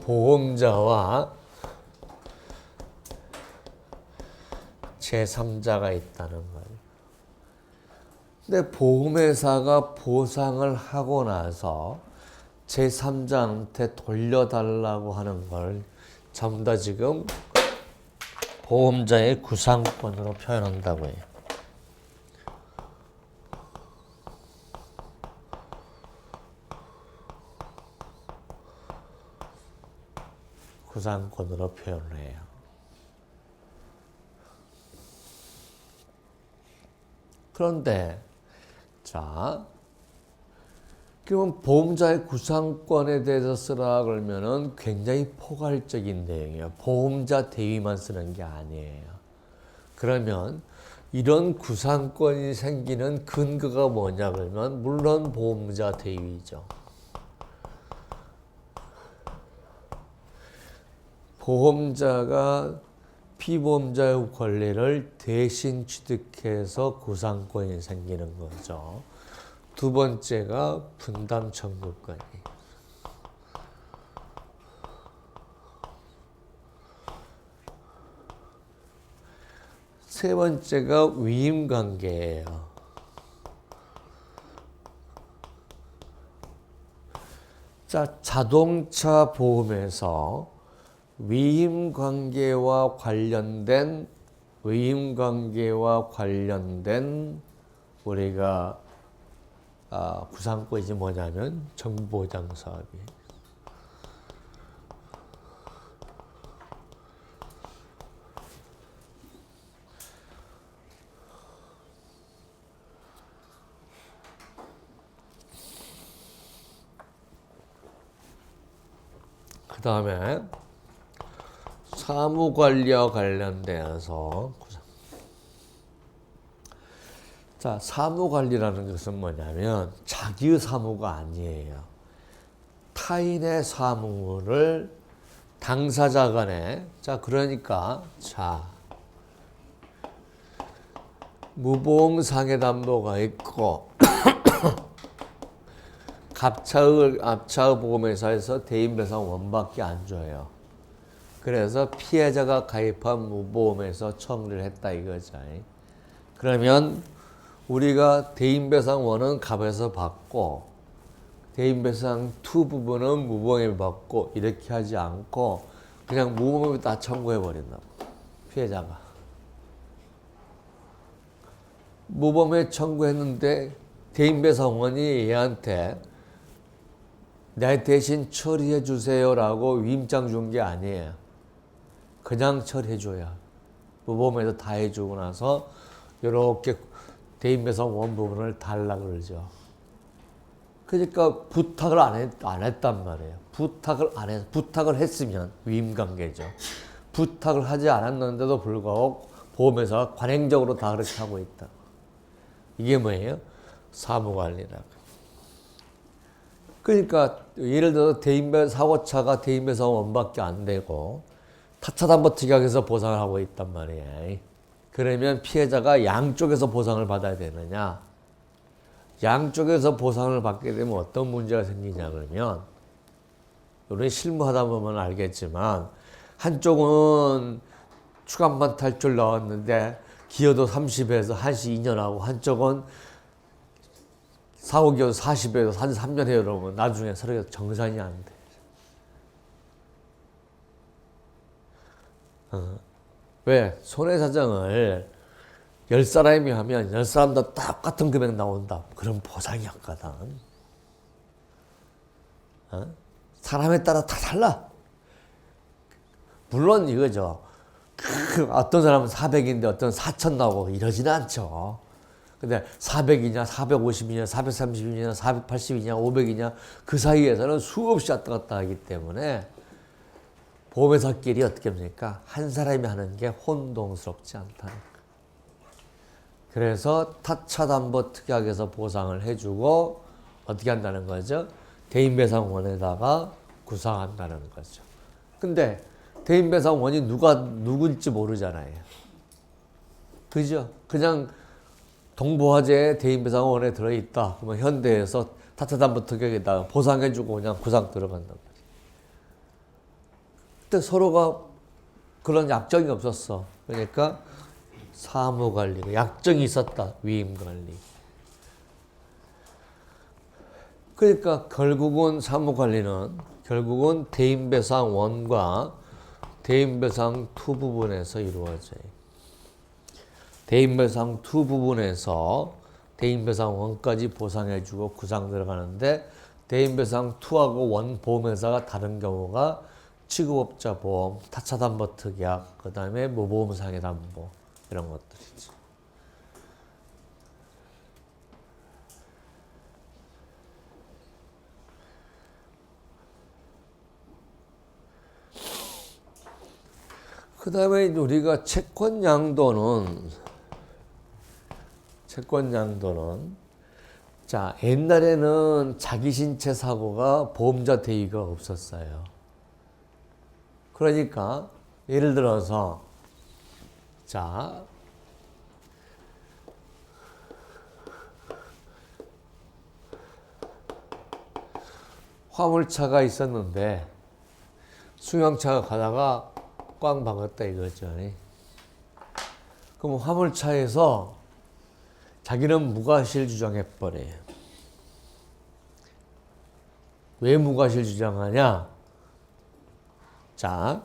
보험자와 제3자가 있다는 거예요. 근데 보험회사가 보상을 하고 나서 제3자한테 돌려달라고 하는 걸 전부 다 지금 보험자의 구상권으로 표현한다고 해요. 구상권으로 표현을 해요. 그런데 자, 그러면 보험자의 구상권에 대해서 쓰라 그러면은 굉장히 포괄적인 내용이에요. 보험자 대위만 쓰는 게 아니에요. 그러면 이런 구상권이 생기는 근거가 뭐냐 그러면 물론 보험자 대위죠. 보험자가 피보험자의 권리를 대신 취득해서 구상권이 생기는 거죠. 두 번째가 분담 청구권이. 세 번째가 위임 관계예요. 자, 자동차 보험에서 위임 관계와 관련된 우리가 구상권이 뭐냐면 정보보장 사업이에요. 그 다음에 사무관리와 관련되어서 자, 사무관리라는 것은 뭐냐면 자기의 사무가 아니에요. 타인의 사무를 당사자 간에 자, 그러니까 자, 무보험 상해담보가 있고 갑차의 보험회사에서 대인배상 원밖에 안 줘요. 그래서 피해자가 가입한 무보험에서 청구를 했다 이거죠. 그러면 우리가 대인배상원은 갑에서 받고 대인배상 2 부분은 무보험에 받고 이렇게 하지 않고 그냥 무보험에 다 청구해 버린다. 피해자가. 무보험에 청구했는데 대인배상원이 얘한테 내 대신 처리해 주세요라고 위임장 준 게 아니에요. 그냥 처리해 줘야. 무보험에서 다 해주고 나서 이렇게 대인배상원 부분을 달라 그러죠. 그러니까 부탁을 안 했단 말이에요. 부탁을 했으면 위임관계죠. 부탁을 하지 않았는데도 불구하고 보험회사가 관행적으로 다 그렇게 하고 있다. 이게 뭐예요? 사무관리라고. 그러니까 예를 들어서 사고차가 대인배상 원밖에 안 되고 타차담보특약에서 보상을 하고 있단 말이에요. 그러면 피해자가 양쪽에서 보상을 받아야 되느냐? 양쪽에서 보상을 받게 되면 어떤 문제가 생기냐 그러면 우리 실무하다 보면 알겠지만 한쪽은 추간판 탈출 나왔는데 기여도 30에서 한시 2년하고 한쪽은 사고기여도 40에서 한 3년 해요. 그러면 나중에 서로가 정산이 안 돼. 왜? 손해사정을 10사람이 하면 10사람 다 똑같은 금액 나온다. 그럼 보상이 없거든. 사람에 따라 다 달라. 물론 이거죠. 어떤 사람은 400인데 어떤 4,000 나오고 이러지는 않죠. 근데 400이냐, 450이냐, 430이냐, 480이냐, 500이냐 그 사이에서는 수없이 왔다 갔다 하기 때문에 보험회사끼리 어떻게 합니까? 한 사람이 하는 게 혼동스럽지 않다는 거예요. 그래서 타차담보특약에서 보상을 해주고 어떻게 한다는 거죠? 대인배상원에다가 구상한다는 거죠. 근데 대인배상원이 누군지 모르잖아요. 그죠? 그냥 동부화재에 대인배상원에 들어있다. 그러면 현대에서 타차담보특약에다가 보상해주고 그냥 구상 들어간단 말이에요. 근데 서로가 그런 약정이 없었어. 그러니까 사무관리, 약정이 있었다. 위임관리. 그러니까 결국은 사무관리는 결국은 대인배상 1과 대인배상 2 부분에서 이루어져요. 대인배상 2 부분에서 대인배상 1까지 보상해주고 구상 들어가는데 대인배상 2하고 1 보험회사가 다른 경우가 취급업자 보험, 타차담보 특약, 그 다음에 무보험상해 담보 이런 것들이지. 그 다음에 우리가 채권양도는 자, 옛날에는 자기신체 사고가 보험자 대위가 없었어요. 그러니까 예를 들어서 자, 화물차가 있었는데 승용차가 가다가 꽝 박았다 이거죠. 그럼 화물차에서 자기는 무과실 주장해버려요. 왜 무과실 주장하냐? 자,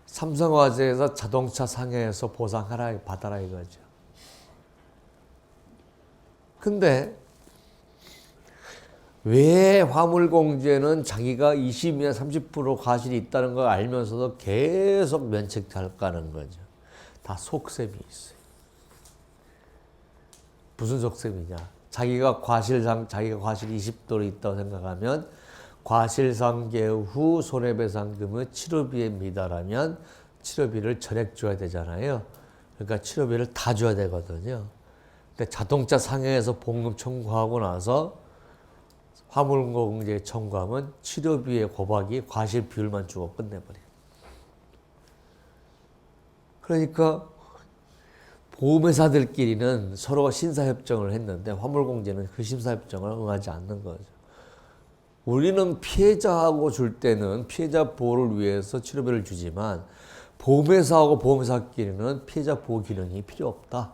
삼성화재에서 자동차 상해에서 보상하라, 받아라 이거죠. 근데 왜 화물공제는 자기가 20이나 30% 과실이 있다는 걸 알면서도 계속 면책할까는 거죠. 다 속셈이 있어요. 무슨 속셈이냐? 자기가 과실이 20도로 있다고 생각하면 과실상계 후 손해배상금의 치료비에 미달하면 치료비를 전액 줘야 되잖아요. 그러니까 치료비를 다 줘야 되거든요. 근데 자동차 상해에서 보험금 청구하고 나서 화물공제 청구하면 치료비의 고박이 과실 비율만 주고 끝내버려요. 그러니까 보험회사들끼리는 서로가 신사협정을 했는데 화물공제는 그 신사협정을 응하지 않는 거죠. 우리는 피해자하고 줄 때는 피해자 보호를 위해서 치료비를 주지만 보험회사하고 보험회사끼리는 피해자 보호 기능이 필요 없다.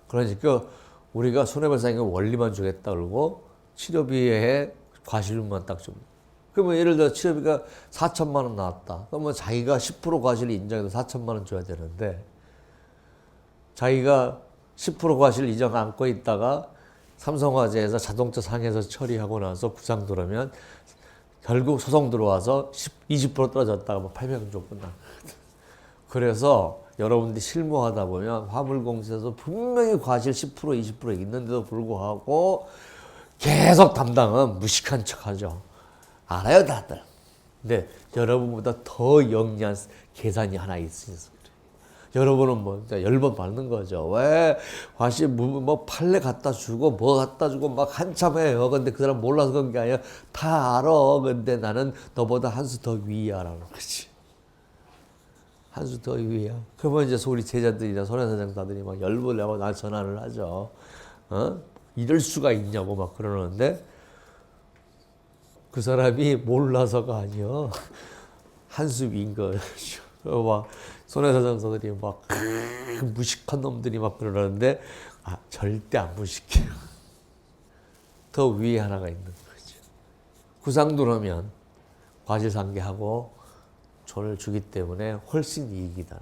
그러니까 우리가 손해배상의 원리만 주겠다 그러고 치료비에 과실료만 딱 줍니다. 그러면 예를 들어 치료비가 4천만 원 나왔다. 그러면 자기가 10% 과실을 인정해서 4천만 원 줘야 되는데 자기가 10% 과실 인정 안고 있다가 삼성화재에서 자동차 상해에서 처리하고 나서 구상 들어오면 결국 소송 들어와서 20% 떨어졌다가 뭐 800원 줘 끝나. 그래서 여러분들이 실무하다 보면 화물공사에서 분명히 과실 10% 20% 있는데도 불구하고 계속 담당은 무식한 척하죠. 알아요 다들. 근데 여러분보다 더 영리한 계산이 하나 있으셔서 그래요. 여러분은 뭐 10번 받는 거죠. 왜 과실 뭐 판례 갖다 주고 뭐 갖다 주고 막 한참 해요. 근데 그 사람 몰라서 그런 게 아니라 다 알아. 근데 나는 너보다 한 수 더 위야라는 거지. 한 수 더 위야. 그러면 이제 우리 제자들이나 손해사장사들이 막 열불 내고 날 전화를 하죠. 이럴 수가 있냐고 막 그러는데 그 사람이 몰라서가 아니요. 한 수 위인 거죠. 막 손해사장사들이 막 무식한 놈들이 막 그러는데 절대 안 무식해요. 더 위에 하나가 있는 거죠. 구상 들어오면 과실상계하고 돈을 주기 때문에 훨씬 이익이다.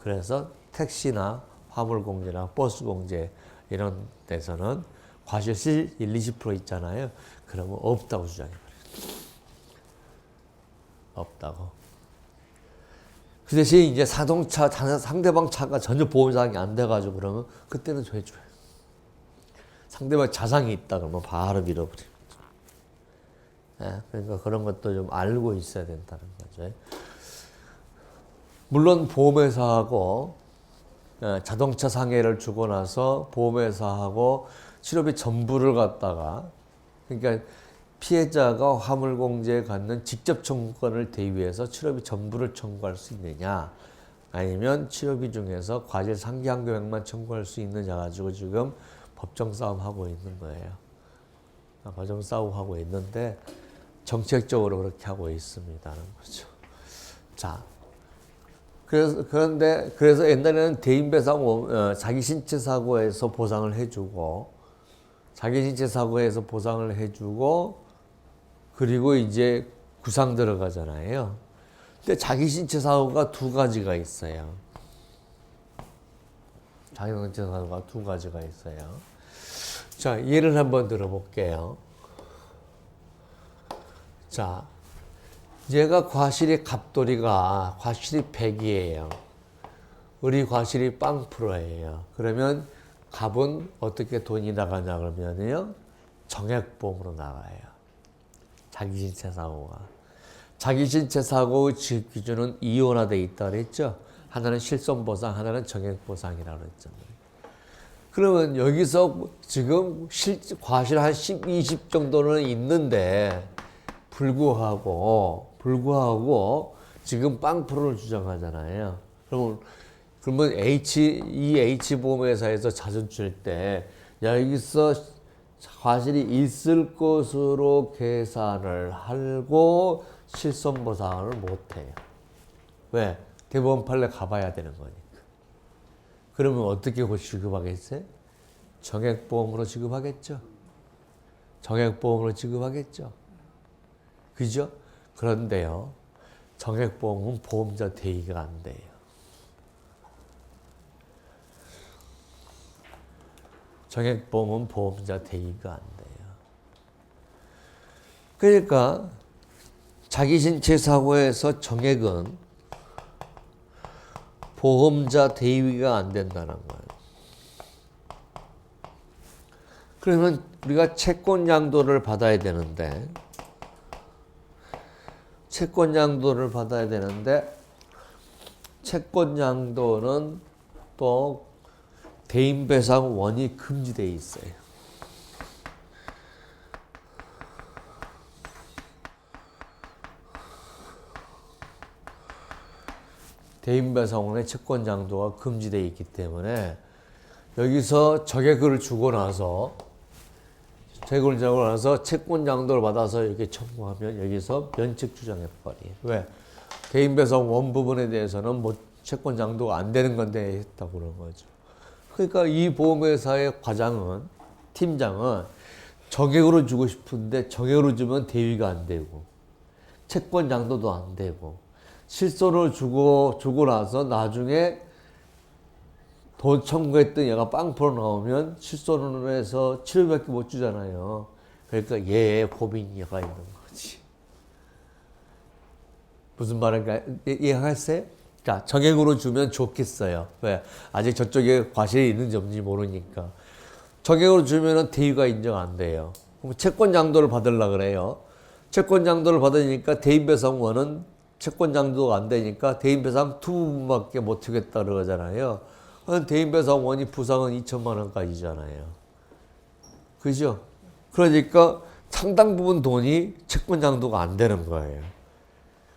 그래서 택시나 화물공제나 버스공제 이런 데서는 과실시 1, 20% 있잖아요. 그러면 없다고 주장해버려요. 없다고. 그 대신 이제 자동차 상대방 차가 전혀 보험사항이 안 돼가지고 그러면 그때는 해줘요. 상대방 자산이 있다 그러면 바로 밀어버려요. 그러니까 그런 것도 좀 알고 있어야 된다는 거죠. 물론 보험회사하고 자동차 상해를 주고 나서 보험회사하고 치료비 전부를 갖다가 그러니까 피해자가 화물공제에 갖는 직접 청구권을 대위해서 치료비 전부를 청구할 수 있느냐 아니면 치료비 중에서 과실 상기한 금액만 청구할 수 있느냐 가지고 지금 법정 싸움하고 있는 거예요. 법정 싸움하고 있는데 정책적으로 그렇게 하고 있습니다는 거죠. 자, 그래서 옛날에는 대인배상 자기 신체 사고에서 보상을 해주고, 그리고 이제 구상 들어가잖아요. 근데 자기 신체 사고가 두 가지가 있어요. 자기 신체 사고가 두 가지가 있어요. 자, 예를 한번 들어볼게요. 자, 얘가 과실이 갑돌이가 과실이 100이에요. 우리 과실이 빵프로예요. 그러면 갑은 어떻게 돈이 나가냐 그러면요. 정액보험으로 나가요. 자기 신체 사고가. 자기 신체 사고의 기준은 이원화되어 있다고 그랬죠. 하나는 실손보상, 하나는 정액보상이라고 그랬잖아요. 그러면 여기서 지금 과실 한 10, 20 정도는 있는데 불구하고 지금 빵프로를 주장하잖아요. 그러면 이 H보험회사에서 자준 줄 때 여기서 과실이 있을 것으로 계산을 하고 실손보상을 못해요. 왜? 대법원 판례 가봐야 되는 거니까. 그러면 어떻게 지급하겠어요? 정액보험으로 지급하겠죠. 그죠? 그런데요, 정액보험은 보험자 대의가 안 돼요. 정액보험은 보험자 대의가 안 돼요. 그러니까 자기 신체 사고에서 정액은 보험자 대위가 안 된다는 거예요. 그러면 우리가 채권 양도를 받아야 되는데 채권 양도는 또 대인배상 원이 금지되어 있어요. 대인배상원의 채권 양도가 금지되어 있기 때문에 여기서 저격을 주고 나서 채권 양도를 받아서 이렇게 청구하면 여기서 면책 주장해버려요. 왜? 대인배상 원 부분에 대해서는 뭐 채권 양도가 안 되는 건데 했다고 그런 거죠. 그러니까 이 보험회사의 팀장은 정액으로 주고 싶은데 정액으로 주면 대위가 안 되고 채권 양도도 안 되고 실손을 주고 나서 나중에 돈 청구했던 얘가 빵프로 나오면 실손으로 해서 치료밖에 못 주잖아요. 그러니까 얘의 고민이가 있는 거지. 무슨 말인가 이해하겠어요? 그러니까 정액으로 주면 좋겠어요. 왜? 아직 저쪽에 과실이 있는지 없는지 모르니까. 정액으로 주면은 대위가 인정 안 돼요. 그럼 채권 양도를 받으려고 그래요. 채권 양도를 받으니까 대인배상원은 채권 양도가 안 되니까 대인배상 두 부분밖에 못 주겠다 그러잖아요. 대인배상원이 부상은 2천만 원까지잖아요. 그죠? 그러니까 상당 부분 돈이 채권 양도가 안 되는 거예요.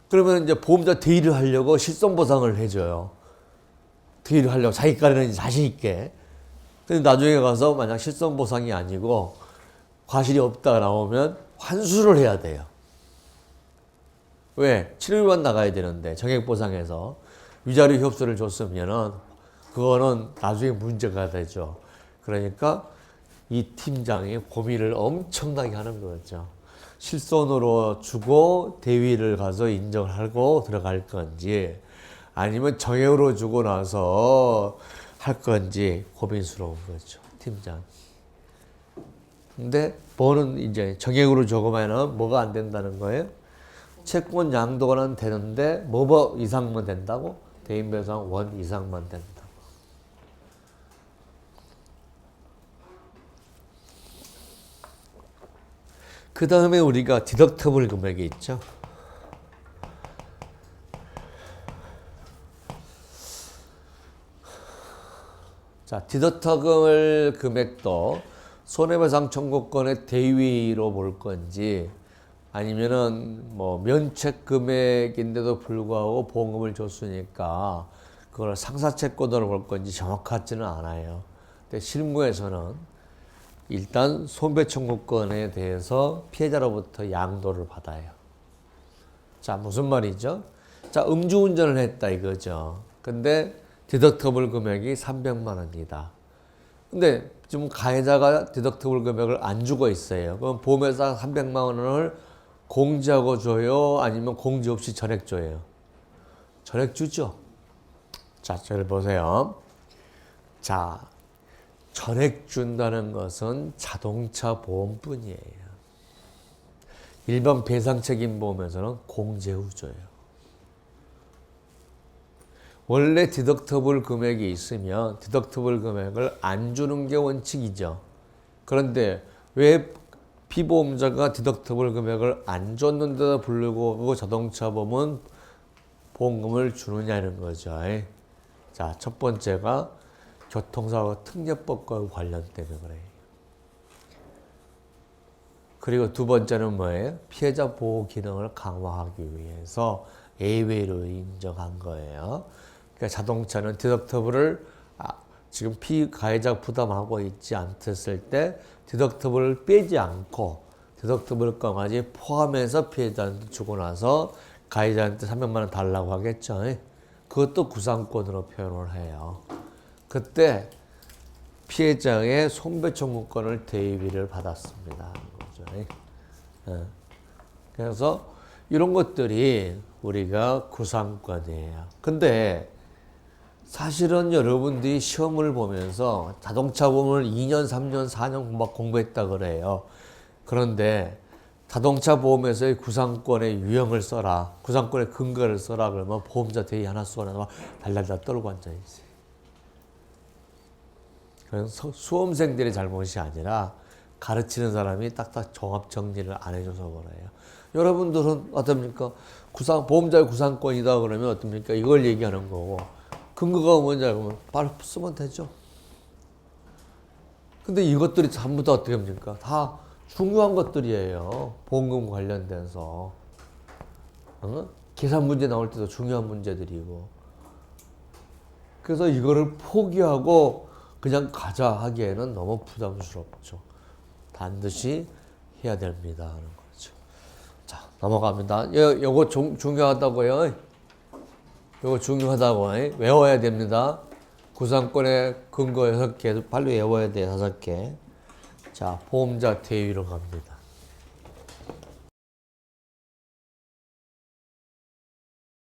그러면 이제 보험자 대위를 하려고 실손보상을 해줘요. 대위를 하려고 자기까지는 자신 있게. 근데 나중에 가서 만약 실손보상이 아니고 과실이 없다 나오면 환수를 해야 돼요. 왜? 치료비만 나가야 되는데 정액보상에서 위자료 협소를 줬으면은 그거는 나중에 문제가 되죠. 그러니까 이 팀장이 고민을 엄청나게 하는 거죠. 실손으로 주고 대위를 가서 인정하고 들어갈 건지 아니면 정액으로 주고 나서 할 건지 고민스러운 거죠. 팀장. 근데 뭐는 이제 정액으로 주고면은 뭐가 안 된다는 거예요? 채권 양도는 되는데 뭐 이상만 된다고? 대인배상 원 이상만 된다고. 그 다음에 우리가 디덕터블 금액이 있죠. 자, 디덕터블 금액도 손해배상 청구권의 대위로 볼 건지 아니면은 뭐 면책 금액인데도 불구하고 보험금을 줬으니까 그걸 상사채권으로 볼 건지 정확하지는 않아요. 근데 실무에서는 일단 손배청구권에 대해서 피해자로부터 양도를 받아요. 자, 무슨 말이죠? 자, 음주운전을 했다 이거죠. 근데 디덕터블 금액이 300만 원이다. 근데 지금 가해자가 디덕터블 금액을 안 주고 있어요. 그럼 보험회사 300만 원을 공제하고 줘요? 아니면 공제 없이 전액 줘요? 전액 주죠. 자, 저를 보세요. 자, 전액 준다는 것은 자동차 보험뿐이에요. 일반 배상책임보험에서는 공제 후 줘요. 원래 디덕터블 금액이 있으면 디덕터블 금액을 안 주는 게 원칙이죠. 그런데 왜 피보험자가 디덕터블 금액을 안 줬는데도 불구하고 자동차 보험은 보험금을 주느냐는 거죠. 자, 첫 번째가 교통사고 특례법과 관련되는 거예요. 그리고 두 번째는 뭐예요? 피해자 보호 기능을 강화하기 위해서 예외로 인정한 거예요. 그러니까 자동차는 디덕터블을 지금 피가해자 부담하고 있지 않았을 때 디덕터블을 빼지 않고 디덕터블까지 포함해서 피해자한테 주고 나서 가해자한테 300만 원 달라고 하겠죠. 그것도 구상권으로 표현을 해요. 그때 피해자의 손배청구권을 대위를 받았습니다. 그래서 이런 것들이 우리가 구상권이에요. 근데 사실은 여러분들이 시험을 보면서 자동차 보험을 2년, 3년, 4년 막 공부했다 그래요. 그런데 자동차 보험에서의 구상권의 유형을 써라. 구상권의 근거를 써라. 그러면 보험자 대의 하나 쏘나 달달달 떨고 앉아있어요. 그래서 수험생들의 잘못이 아니라 가르치는 사람이 딱딱 종합 정리를 안 해줘서 그래요. 여러분들은 어떻습니까? 보험자의 구상권이다 그러면 어떻습니까? 이걸 얘기하는 거고 근거가 뭔지 알면 바로 쓰면 되죠. 근데 이것들이 전부 다 어떻게 합니까? 다 중요한 것들이에요. 보험금 관련돼서. 계산 문제 나올 때도 중요한 문제들이고. 그래서 이거를 포기하고 그냥 가자 하기에는 너무 부담스럽죠. 반드시 해야 됩니다 하는 거죠. 자, 넘어갑니다. 요거 중요하다고요. 요거 중요하다고 외워야 됩니다. 구상권의 근거 6개 빨리 외워야 돼. 5개. 자, 보험자 대위로 갑니다.